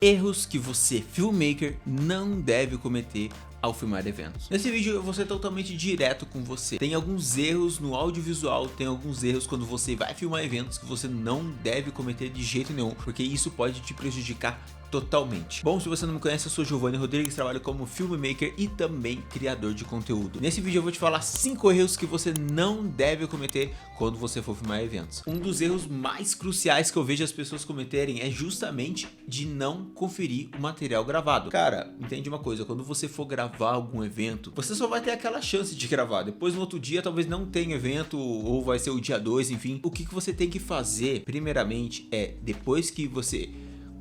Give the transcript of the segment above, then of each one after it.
Erros que você, filmmaker, não deve cometer ao filmar eventos. Nesse vídeo eu vou ser totalmente direto com você. Tem alguns erros no audiovisual, tem alguns erros quando você vai filmar eventos que você não deve cometer de jeito nenhum, porque isso pode te prejudicar totalmente. Bom, se você não me conhece, eu sou Giovanni Rodrigues, trabalho como filmmaker e também criador de conteúdo. Nesse vídeo eu vou te falar 5 erros que você não deve cometer quando você for filmar eventos. Um dos erros mais cruciais que eu vejo as pessoas cometerem é justamente de não conferir o material gravado. Cara, entende uma coisa, quando você for gravar algum evento, você só vai ter aquela chance de gravar. Depois no outro dia talvez não tenha evento ou vai ser o dia 2, enfim. O que você tem que fazer primeiramente é, depois que você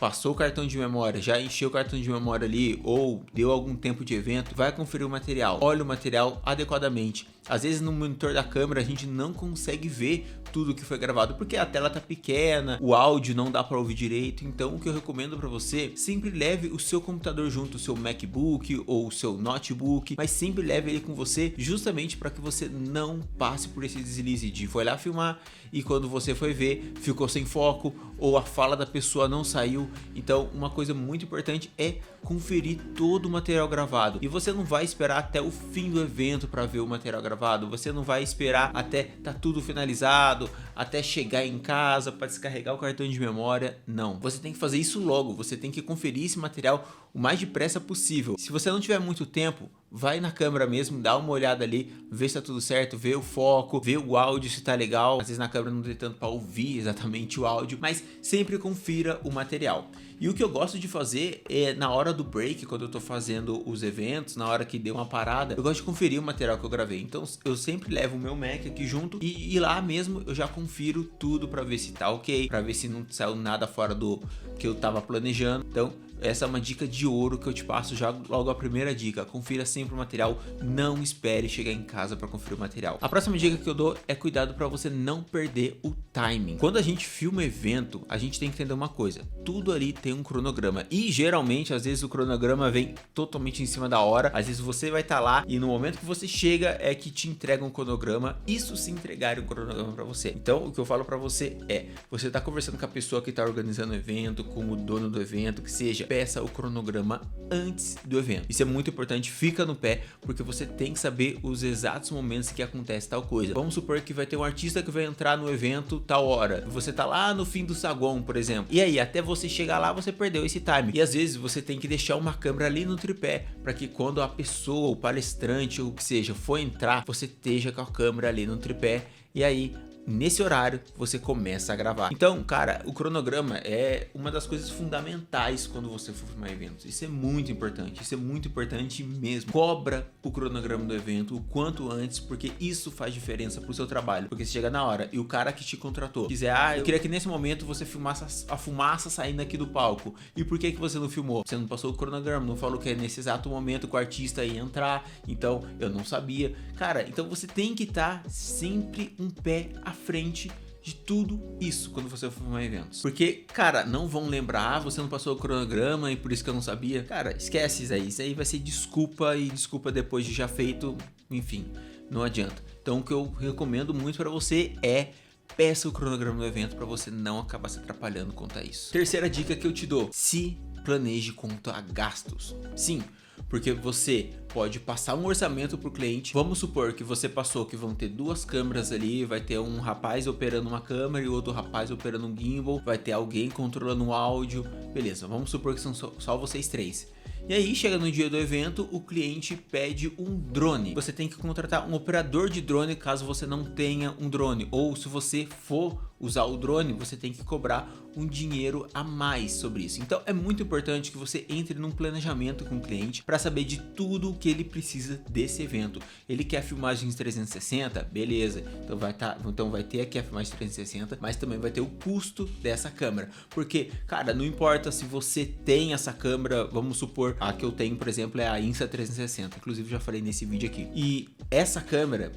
passou o cartão de memória, já encheu o cartão de memória ali ou deu algum tempo de evento, vai conferir o material, olha o material adequadamente. Às vezes no monitor da câmera a gente não consegue ver tudo que foi gravado porque a tela tá pequena, o áudio não dá para ouvir direito. Então o que eu recomendo para você, sempre leve o seu computador junto, o seu MacBook ou o seu notebook, mas sempre leve ele com você justamente para que você não passe por esse deslize de foi lá filmar e quando você foi ver ficou sem foco ou a fala da pessoa não saiu. Então uma coisa muito importante é conferir todo o material gravado, e você não vai esperar até o fim do evento para ver o material gravado, você não vai esperar até tá tudo finalizado, até chegar em casa para descarregar o cartão de memória. Não, você tem que fazer isso logo, você tem que conferir esse material o mais depressa possível. Se você não tiver muito tempo, vai na câmera mesmo, dá uma olhada ali, vê se tá tudo certo, vê o foco, vê o áudio se tá legal. Às vezes na câmera não tem tanto para ouvir exatamente o áudio, mas sempre confira o material. E o que eu gosto de fazer é na hora do break, quando eu tô fazendo os eventos, na hora que deu uma parada, eu gosto de conferir o material que eu gravei. Então eu sempre levo o meu Mac aqui junto e lá mesmo eu já confiro tudo para ver se tá ok, para ver se não saiu nada fora do que eu tava planejando. Então essa é uma dica de ouro que eu te passo já logo a primeira dica. Confira sempre o material, não espere chegar em casa para conferir o material. A próxima dica que eu dou é cuidado para você não perder o timing. Quando a gente filma evento, a gente tem que entender uma coisa, tudo ali tem um cronograma e geralmente às vezes o cronograma vem totalmente em cima da hora. Às vezes você vai estar lá e no momento que você chega é que te entregam um cronograma, isso se entregarem um cronograma para você. Então o que eu falo para você é, você tá conversando com a pessoa que tá organizando o evento, com o dono do evento, que seja, peça o cronograma antes do evento. Isso é muito importante, fica no pé, porque você tem que saber os exatos momentos que acontece tal coisa. Vamos supor que vai ter um artista que vai entrar no evento tal hora, você tá lá no fim do saguão, por exemplo, e aí até você chegar lá você perdeu esse time. E às vezes você tem que deixar uma câmera ali no tripé, para que quando a pessoa, o palestrante ou o que seja for entrar, você esteja com a câmera ali no tripé, e aí nesse horário você começa a gravar. Então, cara, o cronograma é uma das coisas fundamentais quando você for filmar eventos. Isso é muito importante mesmo. Cobra o cronograma do evento o quanto antes, porque isso faz diferença pro seu trabalho. Porque se chega na hora e o cara que te contratou quiser, eu queria que nesse momento você filmasse a fumaça saindo aqui do palco. E por que você não filmou? Você não passou o cronograma, não falou que é nesse exato momento que o artista ia entrar, então eu não sabia. Cara, então você tem que estar sempre um pé à frente de tudo isso quando você for filmar eventos. Porque, cara, não vão lembrar, você não passou o cronograma e por isso que eu não sabia. Cara, esquece isso aí vai ser desculpa e desculpa depois de já feito, enfim, não adianta. Então o que eu recomendo muito para você é peça o cronograma do evento para você não acabar se atrapalhando quanto a isso. Terceira dica que eu te dou, se planeje quanto a gastos. Sim, porque você pode passar um orçamento para o cliente. Vamos supor que você passou que vão ter 2 câmeras ali, vai ter um rapaz operando uma câmera e outro rapaz operando um gimbal, vai ter alguém controlando o áudio, beleza, vamos supor que são só vocês 3. E aí chega no dia do evento, o cliente pede um drone. Você tem que contratar um operador de drone caso você não tenha um drone, ou se você for usar o drone, você tem que cobrar um dinheiro a mais sobre isso. Então é muito importante que você entre num planejamento com o cliente para saber de tudo o que ele precisa desse evento. Ele quer filmagens 360, beleza, então vai ter aqui a filmagem 360, mas também vai ter o custo dessa câmera, porque, cara, não importa se você tem essa câmera, vamos supor, a que eu tenho, por exemplo, é a Insta360, inclusive já falei nesse vídeo aqui, e essa câmera,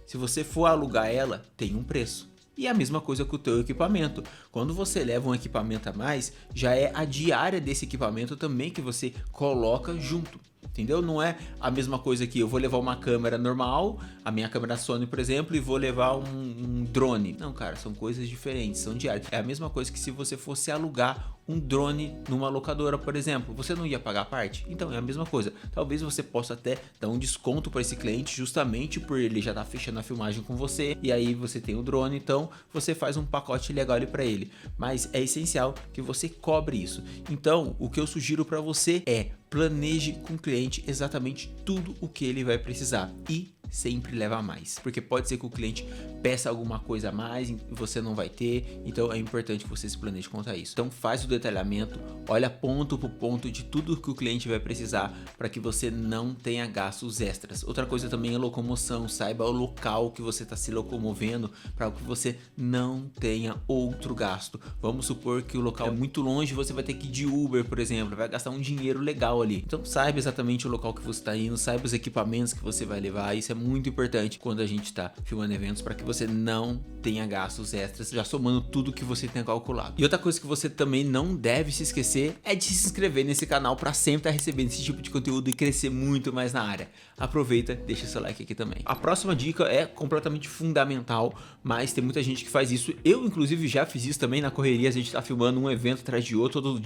se você for alugar ela, tem um preço. E a mesma coisa com o teu equipamento. Quando você leva um equipamento a mais, já é a diária desse equipamento também que você coloca junto. entendeu? Não é a mesma coisa que eu vou levar uma câmera normal, a minha câmera Sony, por exemplo, e vou levar um drone. Não, cara, são coisas diferentes, são diárias. É a mesma coisa que se você fosse alugar um drone numa locadora, por exemplo, você não ia pagar a parte? Então é a mesma coisa. Talvez você possa até dar um desconto para esse cliente justamente por ele já tá fechando a filmagem com você, e aí você tem o drone, então você faz um pacote legal ali para ele. Mas é essencial que você cobre isso. Então o que eu sugiro para você é planeje com o cliente exatamente tudo o que ele vai precisar e sempre leva mais, porque pode ser que o cliente peça alguma coisa a mais e você não vai ter, então é importante que você se planeje quanto a isso. Então faz o detalhamento, olha ponto por ponto de tudo que o cliente vai precisar para que você não tenha gastos extras. Outra coisa também é locomoção, saiba o local que você está se locomovendo para que você não tenha outro gasto. Vamos supor que o local é muito longe, você vai ter que ir de Uber, por exemplo, vai gastar um dinheiro legal ali. Então saiba exatamente o local que você está indo, saiba os equipamentos que você vai levar, isso é muito importante quando a gente está filmando eventos para que você não tenha gastos extras, já somando tudo que você tenha calculado. E outra coisa que você também não deve se esquecer é de se inscrever nesse canal para sempre estar recebendo esse tipo de conteúdo e crescer muito mais na área. Aproveita, deixa seu like aqui também. A próxima dica é completamente fundamental, mas tem muita gente que faz isso. Eu inclusive já fiz isso também na correria, a gente está filmando um evento atrás de outro, todo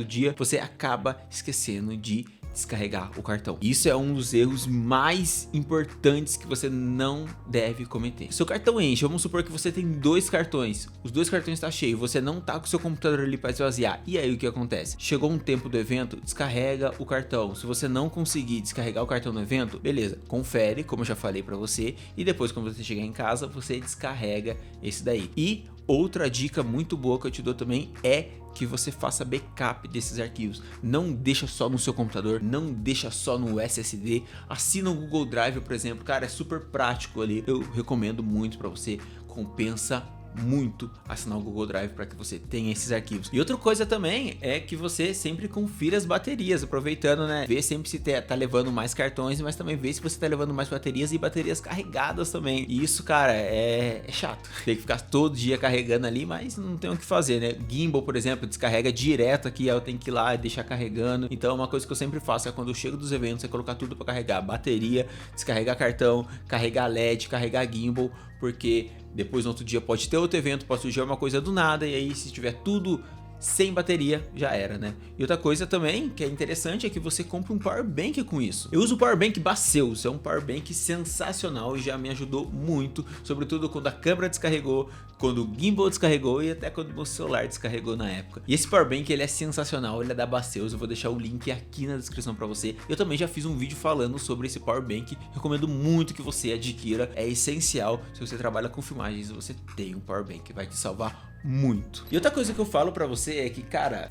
dia, você acaba esquecendo de descarregar o cartão. Isso é um dos erros mais importantes que você não deve cometer. Seu cartão enche, vamos supor que você tem 2 cartões, os 2 cartões estão cheios, você não tá com o seu computador ali para esvaziar, e aí o que acontece? Chegou um tempo do evento, descarrega o cartão. Se você não conseguir descarregar o cartão no evento, beleza, confere, como eu já falei para você, e depois quando você chegar em casa, você descarrega esse daí. E outra dica muito boa que eu te dou também é que você faça backup desses arquivos. Não deixa só no seu computador, não deixa só no SSD, assina o Google Drive, por exemplo, cara, é super prático ali, eu recomendo muito para você, compensa muito assinar o Google Drive para que você tenha esses arquivos. E outra coisa também é que você sempre confira as baterias, aproveitando, né? Vê sempre se tá levando mais cartões, mas também vê se você tá levando mais baterias e baterias carregadas também. E isso, cara, é chato. Tem que ficar todo dia carregando ali, mas não tem o que fazer, né? Gimbal, por exemplo, descarrega direto aqui, eu tenho que ir lá e deixar carregando. Então uma coisa que eu sempre faço é quando eu chego dos eventos, é colocar tudo para carregar bateria, descarregar cartão, carregar LED, carregar gimbal, porque depois no outro dia pode ter outro evento, pode surgir uma coisa do nada, e aí se tiver tudo sem bateria, já era, né? E outra coisa também que é interessante é que você compra um power bank com isso. Eu uso o power bank Baseus, é um power bank sensacional e já me ajudou muito, sobretudo quando a câmera descarregou, quando o gimbal descarregou e até quando o meu celular descarregou na época. E esse power bank ele é sensacional, ele é da Baseus, eu vou deixar o link aqui na descrição para você. Eu também já fiz um vídeo falando sobre esse power bank, recomendo muito que você adquira, é essencial se você trabalha com filmagens, você tem um power bank, vai te salvar muito. E outra coisa que eu falo pra você é que, cara,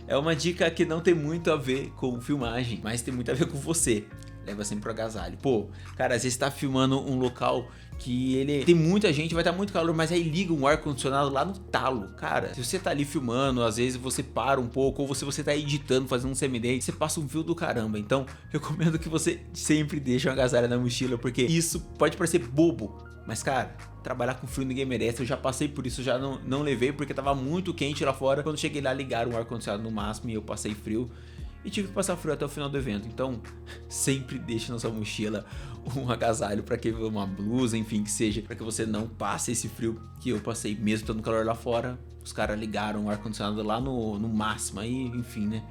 é uma dica que não tem muito a ver com filmagem, mas tem muito a ver com você. Leva sempre pro agasalho. Pô, cara, às vezes tá filmando um local que ele tem muita gente, vai estar muito calor, mas aí liga um ar-condicionado lá no talo. Cara, se você tá ali filmando, às vezes você para um pouco, ou se você tá editando, fazendo um semi-day, você passa um fio do caramba. Então, recomendo que você sempre deixe um agasalho na mochila, porque isso pode parecer bobo, mas, cara, trabalhar com frio ninguém merece. Eu já passei por isso, já não levei porque tava muito quente lá fora. Quando cheguei lá, ligaram o ar-condicionado no máximo e eu passei frio. E tive que passar frio até o final do evento. Então, sempre deixe na sua mochila um agasalho para que uma blusa, enfim, que seja, para que você não passe esse frio que eu passei mesmo estando calor lá fora. Os caras ligaram o ar-condicionado lá no máximo, aí, enfim, né?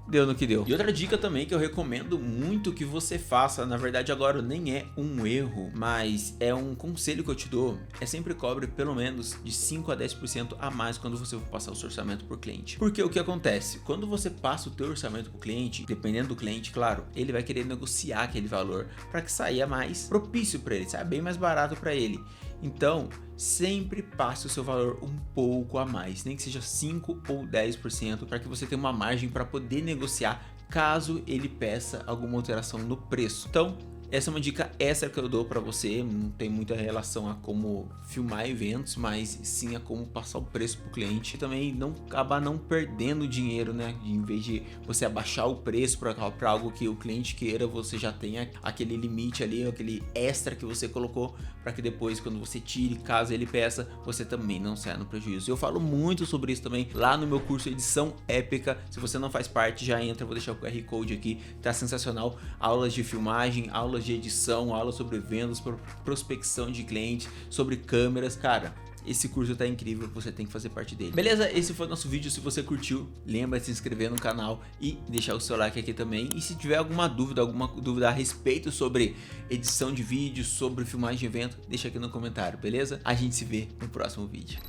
Deu no que deu. E outra dica também que eu recomendo muito que você faça, na verdade agora nem é um erro, mas é um conselho que eu te dou, é sempre cobre pelo menos de 5 a 10% a mais quando você for passar o seu orçamento por cliente. Porque o que acontece? Quando você passa o teu orçamento pro cliente, dependendo do cliente, claro, ele vai querer negociar aquele valor para que saia mais propício para ele, saia bem mais barato para ele. Então, sempre passe o seu valor um pouco a mais, nem que seja 5 ou 10%, para que você tenha uma margem para poder negociar caso ele peça alguma alteração no preço. Então, essa é uma dica extra que eu dou para você, não tem muita relação a como filmar eventos, mas sim a como passar o preço para o cliente e também não acabar não perdendo dinheiro, né? Em vez de você abaixar o preço para algo que o cliente queira, você já tenha aquele limite ali, aquele extra que você colocou, para que depois quando você tire, caso ele peça, você também não saia no prejuízo. Eu falo muito sobre isso também lá no meu curso Edição Épica. Se você não faz parte, já entra, eu vou deixar o QR Code aqui, tá sensacional. Aulas de filmagem, aulas de edição, aulas sobre vendas, prospecção de clientes, sobre câmeras, cara, esse curso tá incrível, você tem que fazer parte dele. Beleza? Esse foi o nosso vídeo. Se você curtiu, lembra de se inscrever no canal e deixar o seu like aqui também. E se tiver alguma dúvida a respeito sobre edição de vídeos, sobre filmagem de evento, deixa aqui no comentário, beleza? A gente se vê no próximo vídeo.